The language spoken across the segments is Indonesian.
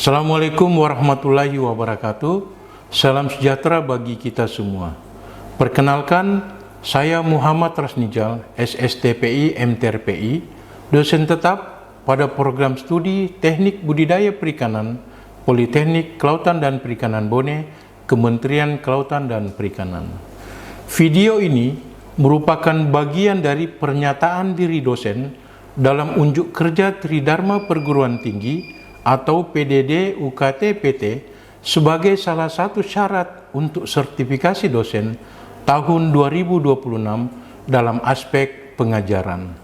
Assalamualaikum warahmatullahi wabarakatuh. Salam sejahtera bagi kita semua. Perkenalkan, saya Muhammad Rasnijal, SSTPI MTRPI, dosen tetap pada program studi Teknik Budidaya Perikanan, Politeknik Kelautan dan Perikanan Bone, Kementerian Kelautan dan Perikanan. Video ini merupakan bagian dari pernyataan diri dosen dalam unjuk kerja Tridharma Perguruan Tinggi atau PDD UKT PT sebagai salah satu syarat untuk sertifikasi dosen tahun 2026 dalam aspek pengajaran.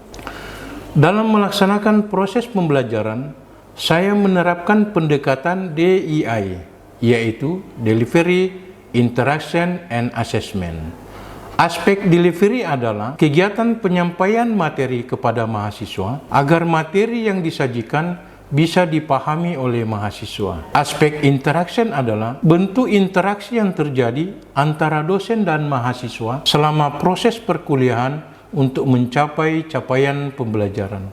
Dalam melaksanakan proses pembelajaran, saya menerapkan pendekatan DII, yaitu Delivery, Interaction, and Assessment. Aspek delivery adalah kegiatan penyampaian materi kepada mahasiswa agar materi yang disajikan bisa dipahami oleh mahasiswa. Aspek interaction adalah bentuk interaksi yang terjadi antara dosen dan mahasiswa selama proses perkuliahan untuk mencapai capaian pembelajaran.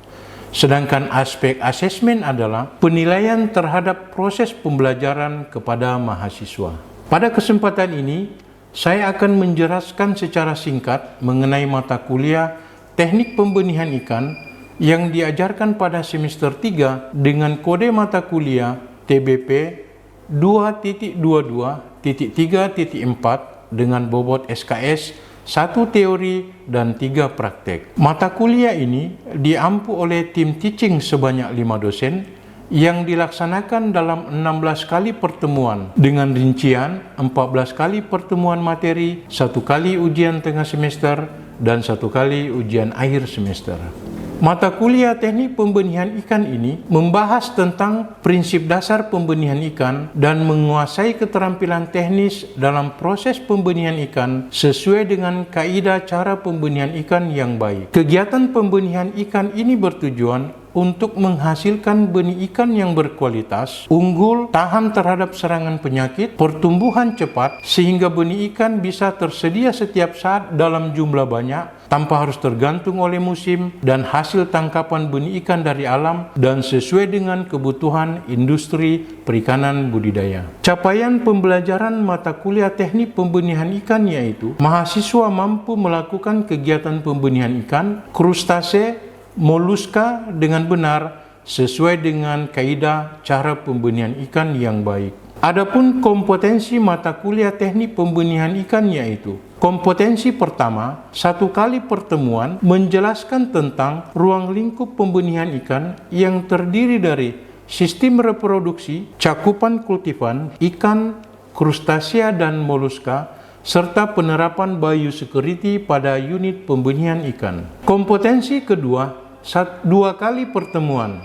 Sedangkan aspek assessment adalah penilaian terhadap proses pembelajaran kepada mahasiswa. Pada kesempatan ini, saya akan menjelaskan secara singkat mengenai mata kuliah Teknik Pembenihan Ikan yang diajarkan pada semester 3 dengan kode mata kuliah TBP 2.22.3.4 dengan bobot SKS 1 teori dan 3 praktek. Mata kuliah ini diampu oleh tim teaching sebanyak 5 dosen yang dilaksanakan dalam 16 kali pertemuan dengan rincian 14 kali pertemuan materi, 1 kali ujian tengah semester, dan 1 kali ujian akhir semester. Mata kuliah Teknik Pembenihan Ikan ini membahas tentang prinsip dasar pembenihan ikan dan menguasai keterampilan teknis dalam proses pembenihan ikan sesuai dengan kaidah cara pembenihan ikan yang baik. Kegiatan pembenihan ikan ini bertujuan untuk menghasilkan benih ikan yang berkualitas, unggul, tahan terhadap serangan penyakit, pertumbuhan cepat, sehingga benih ikan bisa tersedia setiap saat dalam jumlah banyak, tanpa harus tergantung oleh musim, dan hasil tangkapan benih ikan dari alam, dan sesuai dengan kebutuhan industri perikanan budidaya. Capaian pembelajaran mata kuliah Teknik Pembenihan Ikan yaitu, mahasiswa mampu melakukan kegiatan pembenihan ikan, krustase, moluska dengan benar sesuai dengan kaidah cara pembenihan ikan yang baik. Adapun kompetensi mata kuliah Teknik Pembenihan Ikan yaitu kompetensi pertama, 1 kali pertemuan menjelaskan tentang ruang lingkup pembenihan ikan yang terdiri dari sistem reproduksi, cakupan kultifan, ikan, krustasea dan moluska, serta penerapan biosecurity pada unit pembenihan ikan. Kompetensi kedua, 2 kali pertemuan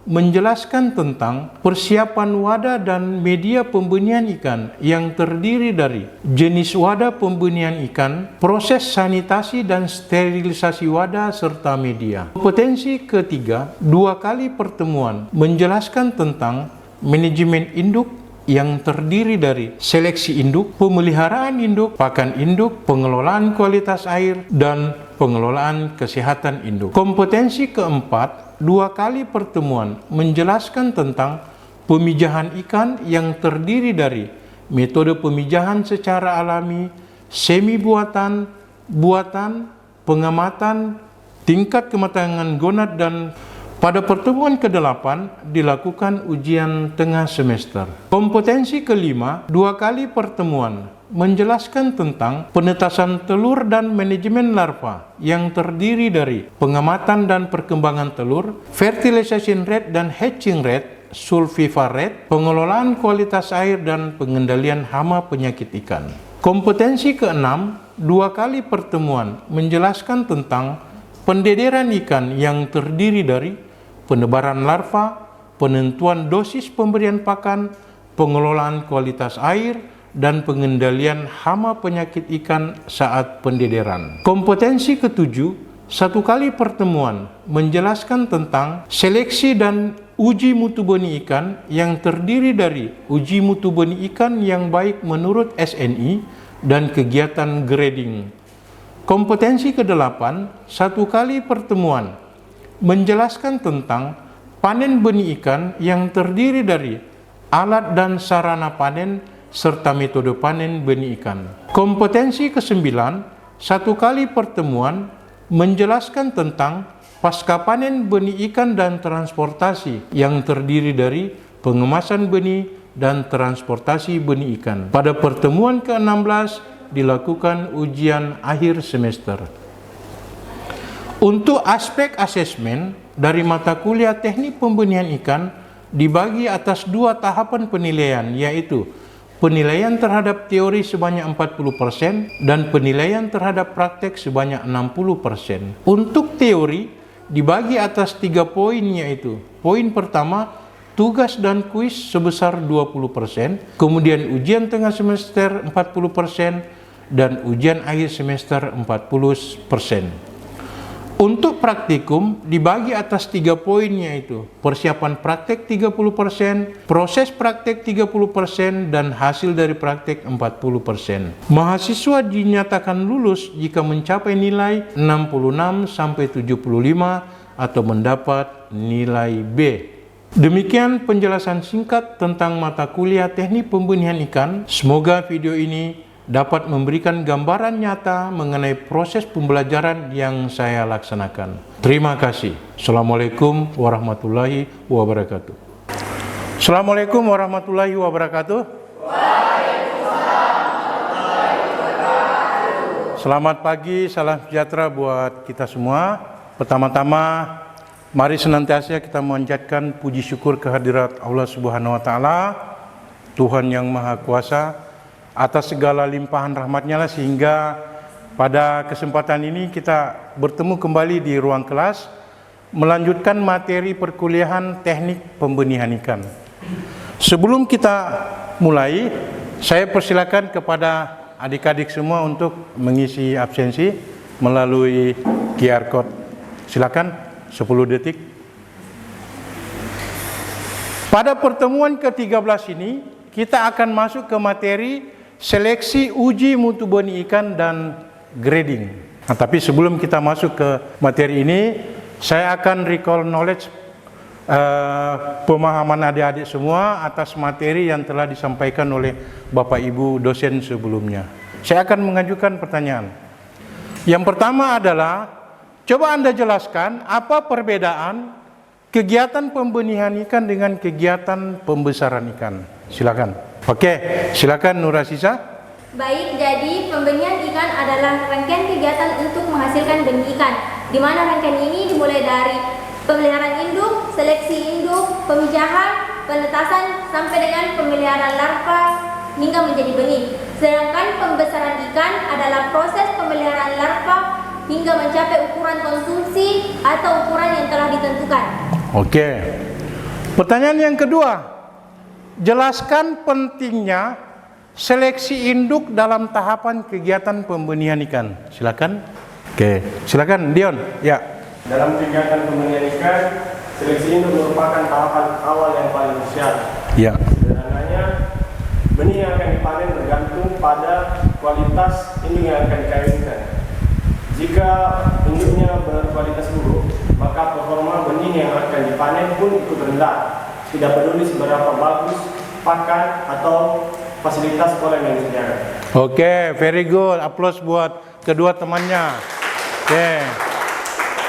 menjelaskan tentang persiapan wadah dan media pembenihan ikan yang terdiri dari jenis wadah pembenihan ikan, proses sanitasi dan sterilisasi wadah serta media. Kompetensi ketiga, 2 kali pertemuan menjelaskan tentang manajemen induk yang terdiri dari seleksi induk, pemeliharaan induk, pakan induk, pengelolaan kualitas air, dan pengelolaan kesehatan induk. Kompetensi keempat, 2 kali pertemuan menjelaskan tentang pemijahan ikan yang terdiri dari metode pemijahan secara alami, semi buatan, buatan, pengamatan, tingkat kematangan gonad, dan pada pertemuan ke-8 dilakukan ujian tengah semester. Kompetensi kelima, 2 kali pertemuan menjelaskan tentang penetasan telur dan manajemen larva yang terdiri dari pengamatan dan perkembangan telur, fertilization rate dan hatching rate, sulfivar rate, pengelolaan kualitas air, dan pengendalian hama penyakit ikan. Kompetensi ke-6, 2 kali pertemuan menjelaskan tentang pendederan ikan yang terdiri dari penebaran larva, penentuan dosis pemberian pakan, pengelolaan kualitas air, dan pengendalian hama penyakit ikan saat pendederan. Kompetensi ke-7, 1 kali pertemuan menjelaskan tentang seleksi dan uji mutu benih ikan yang terdiri dari uji mutu benih ikan yang baik menurut SNI dan kegiatan grading. Kompetensi ke-8, 1 kali pertemuan menjelaskan tentang panen benih ikan yang terdiri dari alat dan sarana panen, serta metode panen benih ikan. Kompetensi ke-9, satu kali pertemuan menjelaskan tentang pasca panen benih ikan dan transportasi yang terdiri dari pengemasan benih dan transportasi benih ikan. Pada pertemuan ke-16 dilakukan ujian akhir semester. Untuk aspek asesmen dari mata kuliah teknik pembenihan ikan dibagi atas 2 tahapan penilaian, yaitu penilaian terhadap teori sebanyak 40% dan penilaian terhadap praktek sebanyak 60%. Untuk teori dibagi atas 3 poin, yaitu poin pertama, tugas dan kuis sebesar 20%, kemudian ujian tengah semester 40%, dan ujian akhir semester 40%. Untuk praktikum dibagi atas 3 poin, yaitu persiapan praktek 30%, proses praktek 30%, dan hasil dari praktek 40%. Mahasiswa dinyatakan lulus jika mencapai nilai 66-75 atau mendapat nilai B. Demikian penjelasan singkat tentang mata kuliah teknik pembenihan ikan. Semoga video ini dapat memberikan gambaran nyata mengenai proses pembelajaran yang saya laksanakan. Terima kasih. Assalamualaikum warahmatullahi wabarakatuh. Assalamualaikum warahmatullahi wabarakatuh. Selamat pagi, salam sejahtera buat kita semua. Pertama-tama, mari senantiasa kita memanjatkan puji syukur kehadirat Allah Subhanahu wa taala, Tuhan yang Maha Kuasa, atas segala limpahan rahmatnya lah, sehingga pada kesempatan ini kita bertemu kembali di ruang kelas melanjutkan materi perkuliahan teknik pembenihan ikan. Sebelum kita mulai, saya persilakan kepada adik-adik semua untuk mengisi absensi melalui QR code. Silakan, 10 detik. Pada pertemuan ke-13 ini kita akan masuk ke materi seleksi uji mutu benih ikan dan grading. Nah, tapi sebelum kita masuk ke materi ini, saya akan recall knowledge, pemahaman adik-adik semua atas materi yang telah disampaikan oleh Bapak Ibu dosen sebelumnya. Saya akan mengajukan pertanyaan. Yang pertama adalah, coba Anda jelaskan apa perbedaan kegiatan pembenihan ikan dengan kegiatan pembesaran ikan. Silakan. Oke, silakan Nur Asisa. Baik, jadi pembenihan ikan adalah rangkaian kegiatan untuk menghasilkan benih ikan, di mana rangkaian ini dimulai dari pemeliharaan induk, seleksi induk, pemijahan, penetasan, sampai dengan pemeliharaan larva hingga menjadi benih. Sedangkan pembesaran ikan adalah proses pemeliharaan larva hingga mencapai ukuran konsumsi atau ukuran yang telah ditentukan. Oke. Pertanyaan yang kedua, jelaskan pentingnya seleksi induk dalam tahapan kegiatan pembenihan ikan. Silakan. Oke, silakan Dion. Ya. Dalam kegiatan pembenihan ikan, seleksi induk merupakan tahapan awal yang paling krusial. Ya. Sederhananya, benih yang akan dipanen bergantung pada kualitas induk yang akan dikawinkan. Jika induknya berkualitas buruk, maka performa benih yang akan dipanen pun ikut rendah. Tidak peduli seberapa bagus pakan atau fasilitas sekolah yang disediakan. Oke, very good. Aplaus buat kedua temannya.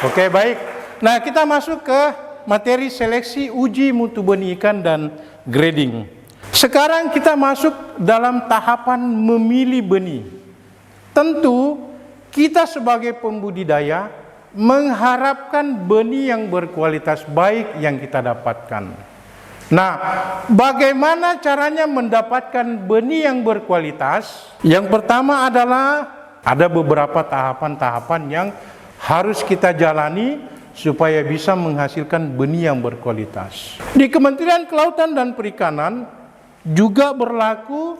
Oke, baik. Nah, kita masuk ke materi seleksi uji mutu benih ikan dan grading. Sekarang kita masuk dalam tahapan memilih benih. Tentu kita sebagai pembudidaya mengharapkan benih yang berkualitas baik yang kita dapatkan. Nah, bagaimana caranya mendapatkan benih yang berkualitas? Yang pertama adalah ada beberapa tahapan-tahapan yang harus kita jalani supaya bisa menghasilkan benih yang berkualitas. Di Kementerian Kelautan dan Perikanan juga berlaku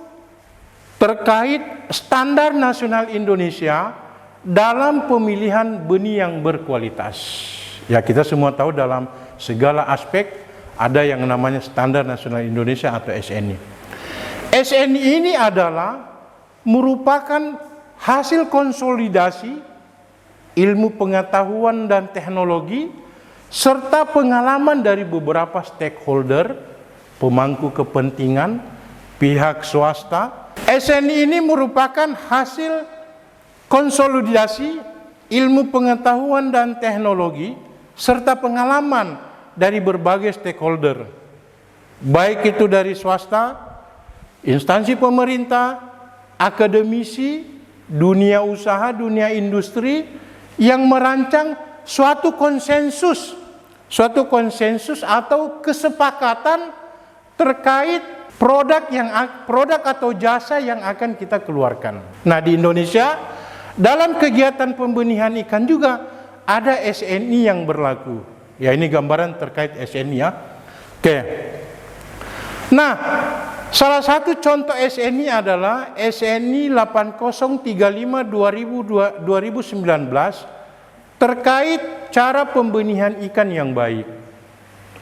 terkait standar nasional Indonesia dalam pemilihan benih yang berkualitas. Ya, kita semua tahu dalam segala aspek ada yang namanya Standar Nasional Indonesia atau SNI. SNI ini adalah merupakan hasil konsolidasi ilmu pengetahuan dan teknologi serta pengalaman dari beberapa stakeholder pemangku kepentingan, pihak swasta. SNI ini merupakan hasil konsolidasi ilmu pengetahuan dan teknologi serta pengalaman dari berbagai stakeholder, baik itu dari swasta, instansi pemerintah, akademisi, dunia usaha, dunia industri, yang merancang suatu konsensus atau kesepakatan terkait produk atau jasa yang akan kita keluarkan. Nah, di Indonesia dalam kegiatan pembenihan ikan juga ada SNI yang berlaku. Ya, ini gambaran terkait SNI ya. Oke. Nah, salah satu contoh SNI adalah SNI 8035 2019 terkait cara pembenihan ikan yang baik.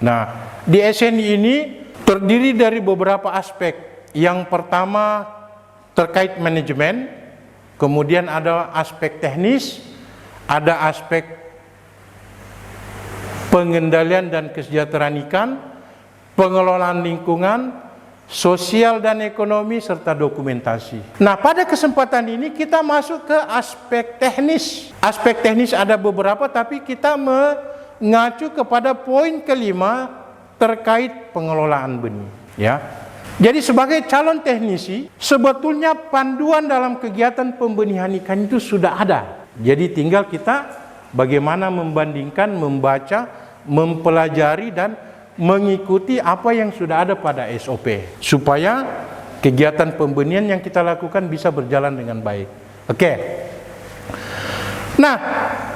Nah, di SNI ini terdiri dari beberapa aspek. Yang pertama terkait manajemen, kemudian ada aspek teknis, ada aspek pengendalian dan kesejahteraan ikan, pengelolaan lingkungan, sosial dan ekonomi, serta dokumentasi. Nah, pada kesempatan ini kita masuk ke aspek teknis. Aspek teknis ada beberapa, tapi kita mengacu kepada poin kelima terkait pengelolaan benih. Ya. Jadi sebagai calon teknisi, sebetulnya panduan dalam kegiatan pembenihan ikan itu sudah ada. Jadi tinggal kita bagaimana membandingkan, membaca, mempelajari dan mengikuti apa yang sudah ada pada SOP, supaya kegiatan pembenihan yang kita lakukan bisa berjalan dengan baik. Oke. Nah,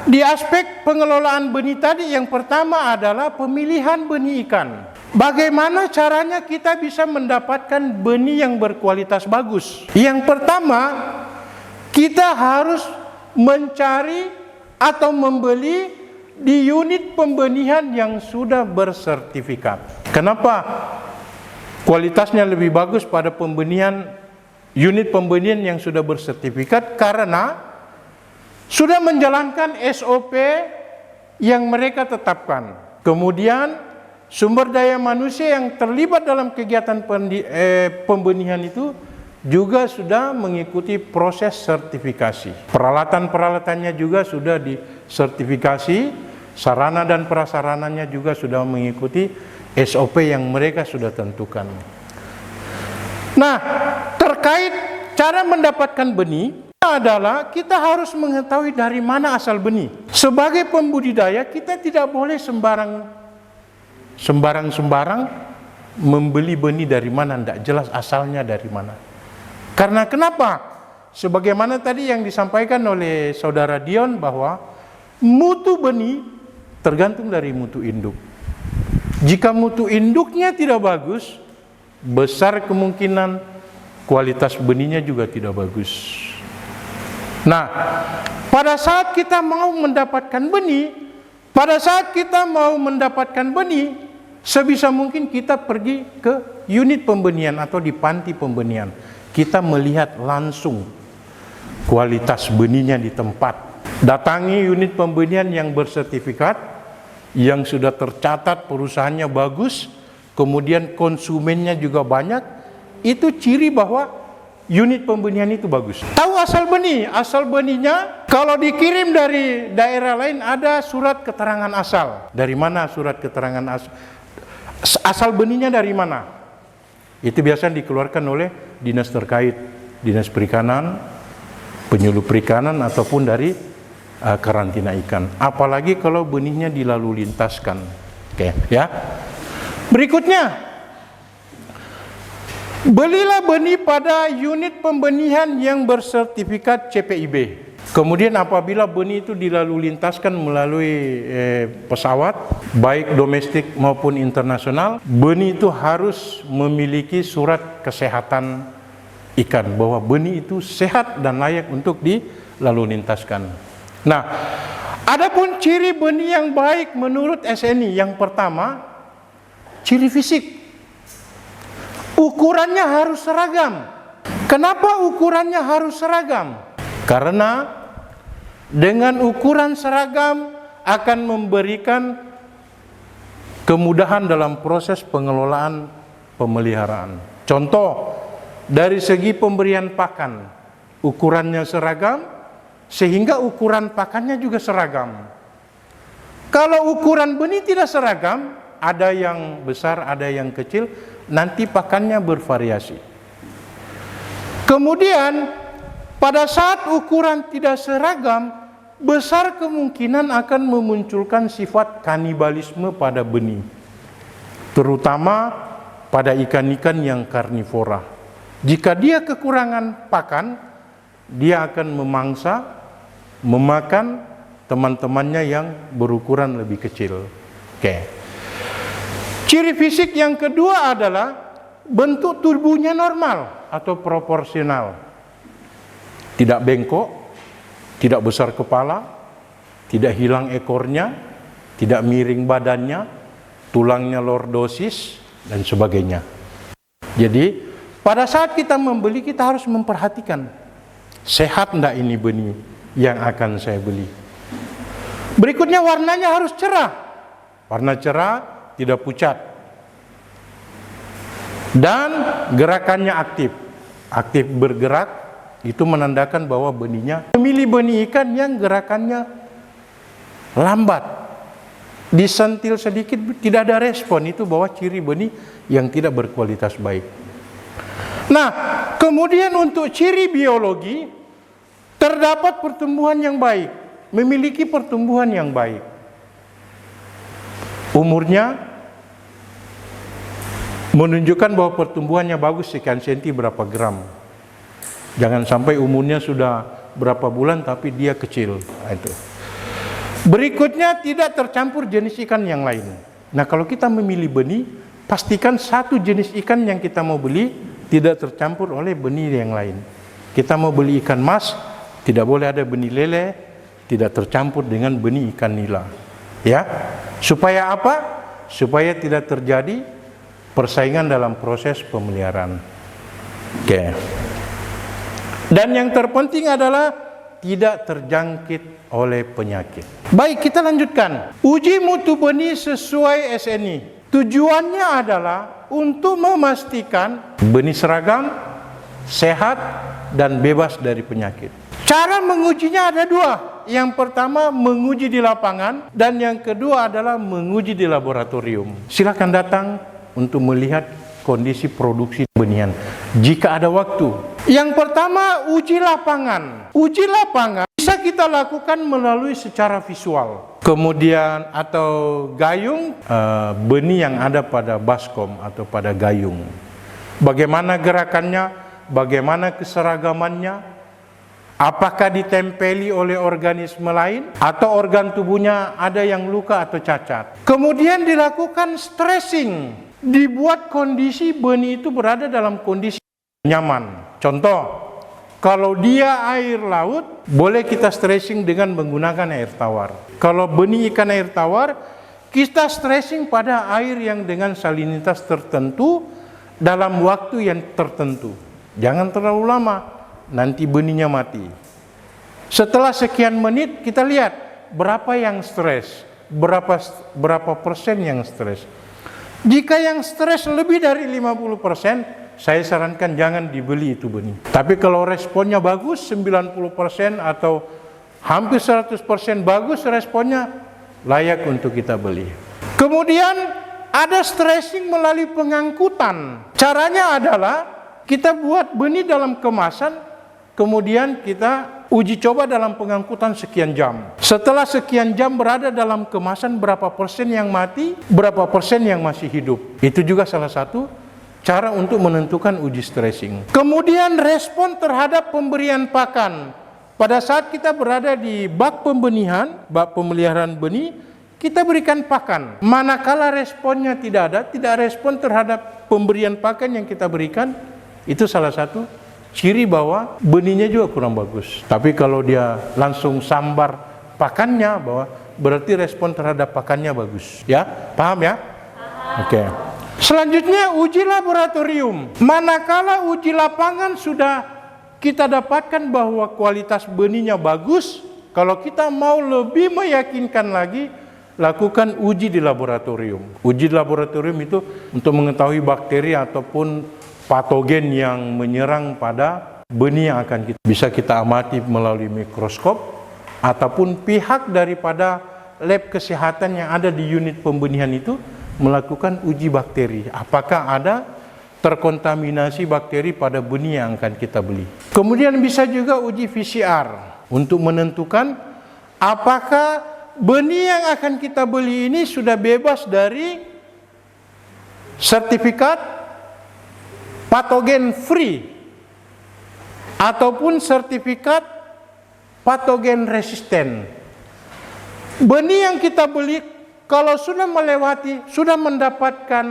di aspek pengelolaan benih tadi, yang pertama adalah pemilihan benih ikan. Bagaimana caranya kita bisa mendapatkan benih yang berkualitas bagus? Yang pertama, kita harus mencari atau membeli di unit pembenihan yang sudah bersertifikat. Kenapa kualitasnya lebih bagus pada unit pembenihan yang sudah bersertifikat? Karena sudah menjalankan SOP yang mereka tetapkan. Kemudian sumber daya manusia yang terlibat dalam kegiatan pembenihan itu juga sudah mengikuti proses sertifikasi. Peralatan-peralatannya juga sudah disertifikasi, sarana dan prasarananya juga sudah mengikuti SOP yang mereka sudah tentukan. Nah, terkait cara mendapatkan benih adalah kita harus mengetahui dari mana asal benih. Sebagai pembudidaya, kita tidak boleh sembarang membeli benih dari mana, tidak jelas asalnya dari mana. Karena kenapa? Sebagaimana tadi yang disampaikan oleh saudara Dion, bahwa mutu benih tergantung dari mutu induk. Jika mutu induknya tidak bagus, besar kemungkinan kualitas benihnya juga tidak bagus. Nah, pada saat kita mau mendapatkan benih, sebisa mungkin kita pergi ke unit pembenihan atau di panti pembenihan. Kita melihat langsung kualitas benihnya di tempat. Datangi unit pembenihan yang bersertifikat, yang sudah tercatat perusahaannya bagus, kemudian konsumennya juga banyak. Itu ciri bahwa unit pembenihan itu bagus. Tahu asal benih? Asal benihnya kalau dikirim dari daerah lain ada surat keterangan asal. Dari mana surat keterangan asal? Asal benihnya dari mana? Itu biasanya dikeluarkan oleh dinas terkait, dinas perikanan, penyuluh perikanan, ataupun dari karantina ikan. Apalagi kalau benihnya dilalu lintaskan. Oke, ya. Berikutnya, belilah benih pada unit pembenihan yang bersertifikat CPIB. Kemudian apabila benih itu dilalu lintaskan melalui pesawat, baik domestik maupun internasional, benih itu harus memiliki surat kesehatan ikan, bahwa benih itu sehat dan layak untuk dilalu lintaskan. Nah, adapun ciri benih yang baik menurut SNI, yang pertama, ciri fisik. Ukurannya harus seragam. Kenapa ukurannya harus seragam? Karena dengan ukuran seragam akan memberikan kemudahan dalam proses pengelolaan pemeliharaan. Contoh, dari segi pemberian pakan, ukurannya seragam, sehingga ukuran pakannya juga seragam. Kalau ukuran benih tidak seragam, ada yang besar, ada yang kecil, nanti pakannya bervariasi. Kemudian, pada saat ukuran tidak seragam, besar kemungkinan akan memunculkan sifat kanibalisme pada benih, terutama pada ikan-ikan yang karnivora. Jika dia kekurangan pakan, dia akan memangsa, memakan teman-temannya yang berukuran lebih kecil. Oke. Ciri fisik yang kedua adalah bentuk tubuhnya normal atau proporsional. Tidak bengkok, tidak besar kepala, tidak hilang ekornya, tidak miring badannya, tulangnya lordosis, dan sebagainya. Jadi, pada saat kita membeli, kita harus memperhatikan, sehat enggak ini benih yang akan saya beli. Berikutnya, warnanya harus cerah. Warna cerah, tidak pucat. Dan gerakannya aktif. Aktif bergerak, itu menandakan bahwa benihnya memilih benih ikan yang gerakannya lambat, disentil sedikit tidak ada respon, itu bahwa ciri benih yang tidak berkualitas baik. Nah, kemudian untuk ciri biologi, terdapat pertumbuhan yang baik, memiliki pertumbuhan yang baik. Umurnya menunjukkan bahwa pertumbuhannya bagus, sekian senti berapa gram. Jangan sampai umurnya sudah berapa bulan tapi dia kecil. Nah, itu. Berikutnya, tidak tercampur jenis ikan yang lain. Nah, kalau kita memilih benih, pastikan satu jenis ikan yang kita mau beli tidak tercampur oleh benih yang lain. Kita mau beli ikan mas, tidak boleh ada benih lele, tidak tercampur dengan benih ikan nila. Ya, supaya apa? Supaya tidak terjadi persaingan dalam proses pemeliharaan. Oke. Dan yang terpenting adalah tidak terjangkit oleh penyakit. Baik, kita lanjutkan. Uji mutu benih sesuai SNI. Tujuannya adalah untuk memastikan benih seragam, sehat, dan bebas dari penyakit. Cara mengujinya ada dua. Yang pertama, menguji di lapangan, dan yang kedua adalah menguji di laboratorium. Silakan datang untuk melihat kondisi produksi benihan jika ada waktu. Yang pertama, uji lapangan. Uji lapangan bisa kita lakukan melalui secara visual. Kemudian atau gayung, benih yang ada pada baskom atau pada gayung. Bagaimana gerakannya, bagaimana keseragamannya, apakah ditempeli oleh organisme lain, atau organ tubuhnya ada yang luka atau cacat. Kemudian dilakukan stressing, dibuat kondisi benih itu berada dalam kondisi nyaman. Contoh, kalau dia air laut, boleh kita stressing dengan menggunakan air tawar. Kalau benih ikan air tawar, kita stressing pada air yang dengan salinitas tertentu dalam waktu yang tertentu. Jangan terlalu lama, nanti benihnya mati. Setelah sekian menit, kita lihat berapa yang stres, berapa persen yang stres. Jika yang stres lebih dari 50%, saya sarankan jangan dibeli itu benih. Tapi kalau responnya bagus, 90% atau hampir 100% bagus responnya, layak untuk kita beli. Kemudian ada stressing melalui pengangkutan. Caranya adalah kita buat benih dalam kemasan, kemudian kita uji coba dalam pengangkutan sekian jam. Setelah sekian jam berada dalam kemasan, berapa persen yang mati, berapa persen yang masih hidup. Itu juga salah satu cara untuk menentukan uji stressing. Kemudian respon terhadap pemberian pakan. Pada saat kita berada di bak pembenihan, bak pemeliharaan benih, kita berikan pakan. Manakala responnya tidak ada, tidak respon terhadap pemberian pakan yang kita berikan, itu salah satu ciri bahwa benihnya juga kurang bagus. Tapi kalau dia langsung sambar pakannya, bahwa berarti respon terhadap pakannya bagus. Ya, paham ya? Oke. Selanjutnya, uji laboratorium. Manakala uji lapangan sudah kita dapatkan bahwa kualitas benihnya bagus, kalau kita mau lebih meyakinkan lagi, lakukan uji di laboratorium. Uji di laboratorium itu untuk mengetahui bakteri ataupun patogen yang menyerang pada benih yang akan bisa kita amati melalui mikroskop, ataupun pihak daripada lab kesehatan yang ada di unit pembenihan itu melakukan uji bakteri. Apakah ada terkontaminasi bakteri pada benih yang akan kita beli. Kemudian bisa juga uji PCR untuk menentukan apakah benih yang akan kita beli ini sudah bebas dari sertifikat patogen free ataupun sertifikat patogen resisten. Benih yang kita beli kalau sudah mendapatkan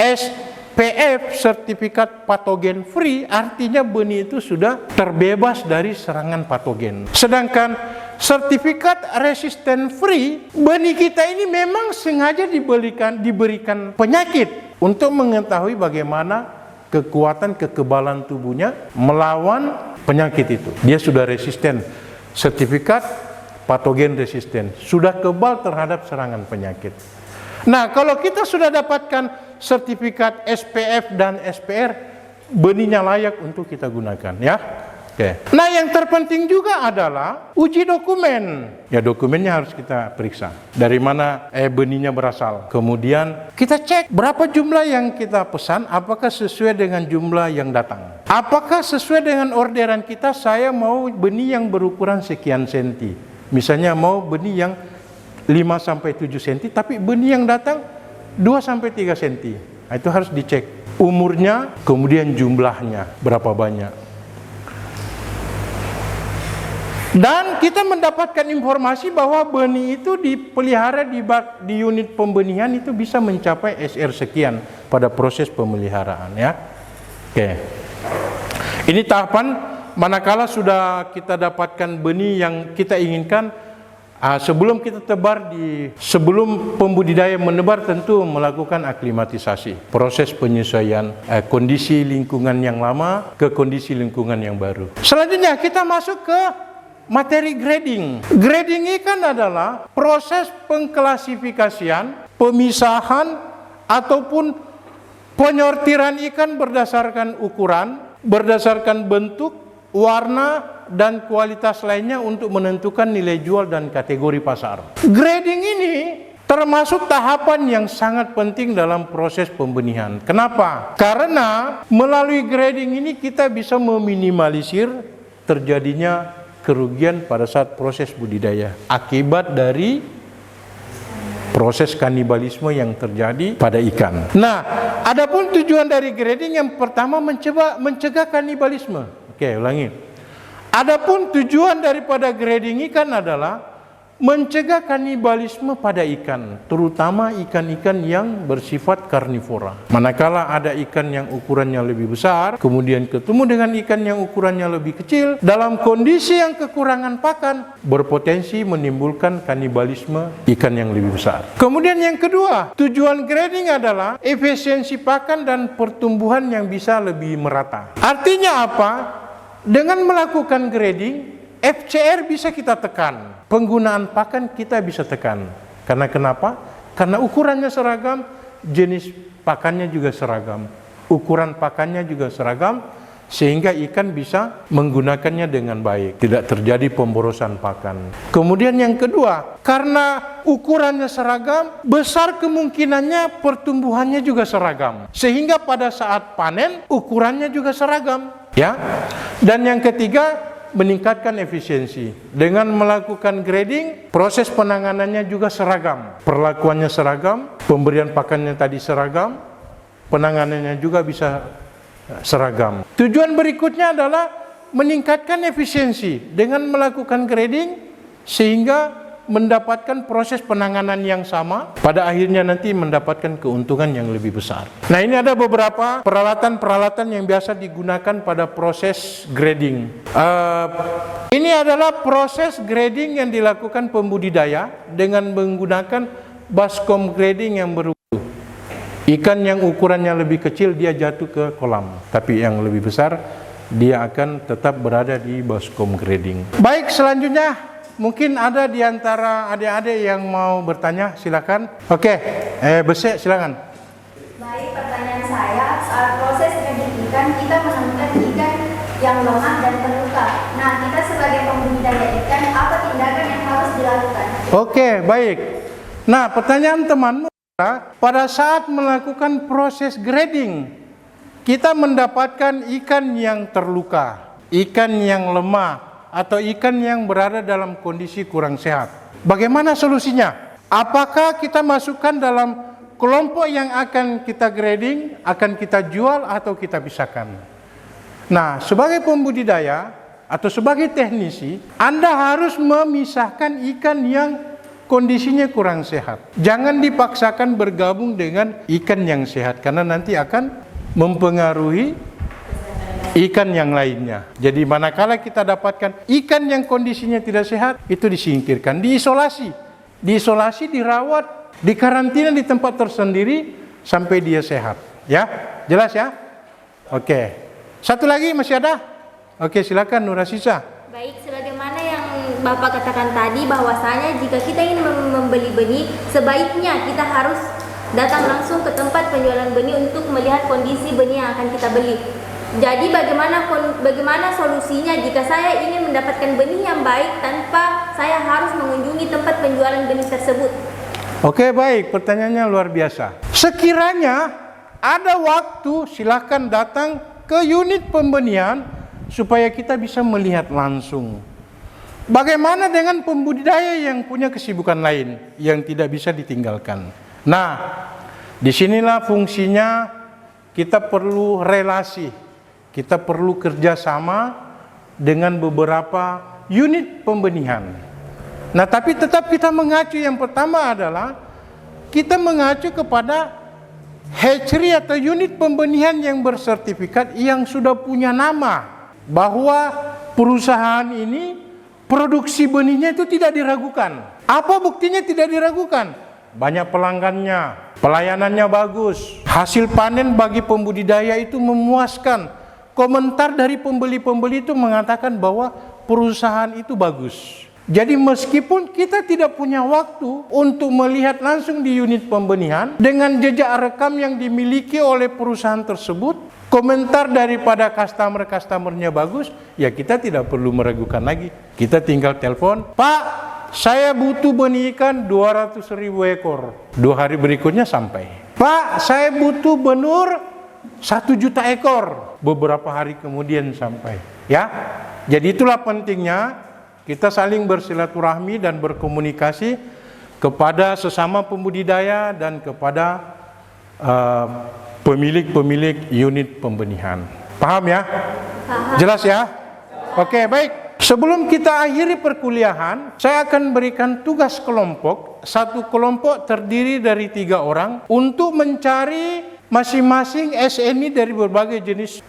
SPF, sertifikat patogen free, artinya benih itu sudah terbebas dari serangan patogen. Sedangkan sertifikat resisten free, benih kita ini memang sengaja diberikan penyakit untuk mengetahui bagaimana kekuatan kekebalan tubuhnya melawan penyakit itu. Dia sudah resisten, sertifikat patogen resisten, sudah kebal terhadap serangan penyakit. Nah, kalau kita sudah dapatkan sertifikat SPF dan SPR, benihnya layak untuk kita gunakan, ya. Oke. Nah, yang terpenting juga adalah uji dokumen. Ya, dokumennya harus kita periksa. Dari mana benihnya berasal. Kemudian kita cek berapa jumlah yang kita pesan, apakah sesuai dengan jumlah yang datang. Apakah sesuai dengan orderan kita, saya mau benih yang berukuran sekian senti. Misalnya mau benih yang 5-7 cm, tapi benih yang datang 2-3 cm. Nah, itu harus dicek umurnya, kemudian jumlahnya berapa banyak. Dan kita mendapatkan informasi bahwa benih itu dipelihara di unit pembenihan itu bisa mencapai SR sekian pada proses pemeliharaan, ya. Oke. Ini tahapan manakala sudah kita dapatkan benih yang kita inginkan. Sebelum kita sebelum pembudidaya menebar, tentu melakukan aklimatisasi, proses penyesuaian kondisi lingkungan yang lama ke kondisi lingkungan yang baru. Selanjutnya kita masuk ke materi grading. Grading ini kan adalah proses pengklasifikasian, pemisahan ataupun penyortiran ikan berdasarkan ukuran, berdasarkan bentuk, warna, dan kualitas lainnya untuk menentukan nilai jual dan kategori pasar. Grading ini termasuk tahapan yang sangat penting dalam proses pembenihan. Kenapa? Karena melalui grading ini kita bisa meminimalisir terjadinya kerugian pada saat proses budidaya akibat dari proses kanibalisme yang terjadi pada ikan. Nah, adapun tujuan dari grading yang pertama mencegah kanibalisme. Oke, ulangi. Adapun tujuan daripada grading ikan adalah mencegah kanibalisme pada ikan, terutama ikan-ikan yang bersifat karnivora. Manakala ada ikan yang ukurannya lebih besar, kemudian ketemu dengan ikan yang ukurannya lebih kecil, dalam kondisi yang kekurangan pakan, berpotensi menimbulkan kanibalisme ikan yang lebih besar. Kemudian yang kedua, tujuan grading adalah efisiensi pakan dan pertumbuhan yang bisa lebih merata. Artinya apa? Dengan melakukan grading, FCR bisa kita tekan, penggunaan pakan kita bisa tekan. Karena kenapa? Karena ukurannya seragam, jenis pakannya juga seragam, ukuran pakannya juga seragam, sehingga ikan bisa menggunakannya dengan baik, tidak terjadi pemborosan pakan. Kemudian yang kedua, karena ukurannya seragam, besar kemungkinannya pertumbuhannya juga seragam, sehingga pada saat panen ukurannya juga seragam, ya. Dan yang ketiga, meningkatkan efisiensi. Dengan melakukan grading, proses penanganannya juga seragam, perlakuannya seragam, pemberian pakannya tadi seragam, penanganannya juga bisa seragam. Tujuan berikutnya adalah meningkatkan efisiensi dengan melakukan grading, sehingga mendapatkan proses penanganan yang sama, pada akhirnya nanti mendapatkan keuntungan yang lebih besar. Nah, ini ada beberapa peralatan-peralatan yang biasa digunakan pada proses grading. Ini adalah proses grading yang dilakukan pembudidaya dengan menggunakan baskom grading yang berukuran. Ikan yang ukurannya lebih kecil dia jatuh ke kolam, tapi yang lebih besar dia akan tetap berada di baskom grading. Baik, selanjutnya mungkin ada di antara adik-adik yang mau bertanya, silakan. Oke, Besek silakan. Baik, pertanyaan saya soal proses grading ikan, kita menemukan ikan yang lemah dan terluka. Nah, kita sebagai pembudidaya ikan, apa tindakan yang harus dilakukan? Oke, baik. Nah, pertanyaan temanmu adalah, pada saat melakukan proses grading, kita mendapatkan ikan yang terluka, ikan yang lemah, atau ikan yang berada dalam kondisi kurang sehat. Bagaimana solusinya? Apakah kita masukkan dalam kelompok yang akan kita grading, akan kita jual, atau kita pisahkan? Nah, sebagai pembudidaya atau sebagai teknisi, Anda harus memisahkan ikan yang kondisinya kurang sehat. Jangan dipaksakan bergabung dengan ikan yang sehat, karena nanti akan mempengaruhi ikan yang lainnya. Jadi manakala kita dapatkan ikan yang kondisinya tidak sehat, itu disingkirkan, diisolasi, dirawat, dikarantina di tempat tersendiri sampai dia sehat. Ya, jelas ya? Oke. Satu lagi masih ada? Oke, silakan Nurasisa. Baik, sebagaimana yang Bapak katakan tadi, bahwasanya jika kita ingin membeli benih, sebaiknya kita harus datang langsung ke tempat penjualan benih untuk melihat kondisi benih yang akan kita beli. Jadi bagaimana solusinya jika saya ingin mendapatkan benih yang baik tanpa saya harus mengunjungi tempat penjualan benih tersebut? Oke, baik, pertanyaannya luar biasa. Sekiranya ada waktu, silakan datang ke unit pembenihan supaya kita bisa melihat langsung. Bagaimana dengan pembudidaya yang punya kesibukan lain yang tidak bisa ditinggalkan? Nah, disinilah fungsinya kita perlu relasi, kita perlu kerjasama dengan beberapa unit pembenihan. Nah, tapi tetap kita mengacu, yang pertama adalah kita mengacu kepada hatchery atau unit pembenihan yang bersertifikat yang sudah punya nama, bahwa perusahaan ini produksi benihnya itu tidak diragukan. Apa buktinya tidak diragukan? Banyak pelanggannya, pelayanannya bagus, hasil panen bagi pembudidaya itu memuaskan. Komentar dari pembeli-pembeli itu mengatakan bahwa perusahaan itu bagus. Jadi meskipun kita tidak punya waktu untuk melihat langsung di unit pembenihan, dengan jejak rekam yang dimiliki oleh perusahaan tersebut, komentar daripada customer-customernya bagus, ya kita tidak perlu meragukan lagi. Kita tinggal telepon, Pak, saya butuh benih ikan 200.000 ekor. 2 hari berikutnya sampai. Pak, saya butuh benur 1 juta ekor. Beberapa hari kemudian sampai. Ya, jadi itulah pentingnya kita saling bersilaturahmi dan berkomunikasi kepada sesama pembudidaya dan kepada pemilik-pemilik unit pembenihan. Paham ya? Paham. Jelas ya? Oke, baik. Sebelum kita akhiri perkuliahan, saya akan berikan tugas kelompok. Satu kelompok terdiri dari 3 orang untuk mencari masing-masing SNI dari berbagai jenis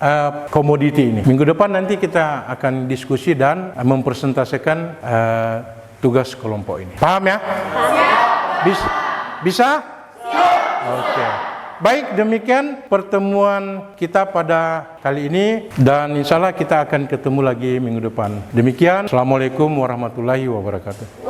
komoditi ini. Minggu depan nanti kita akan diskusi dan mempresentasikan tugas kelompok ini. Paham ya? Bisa? Oke. Baik, demikian pertemuan kita pada kali ini, dan insya Allah kita akan ketemu lagi minggu depan. Demikian, Assalamualaikum warahmatullahi wabarakatuh.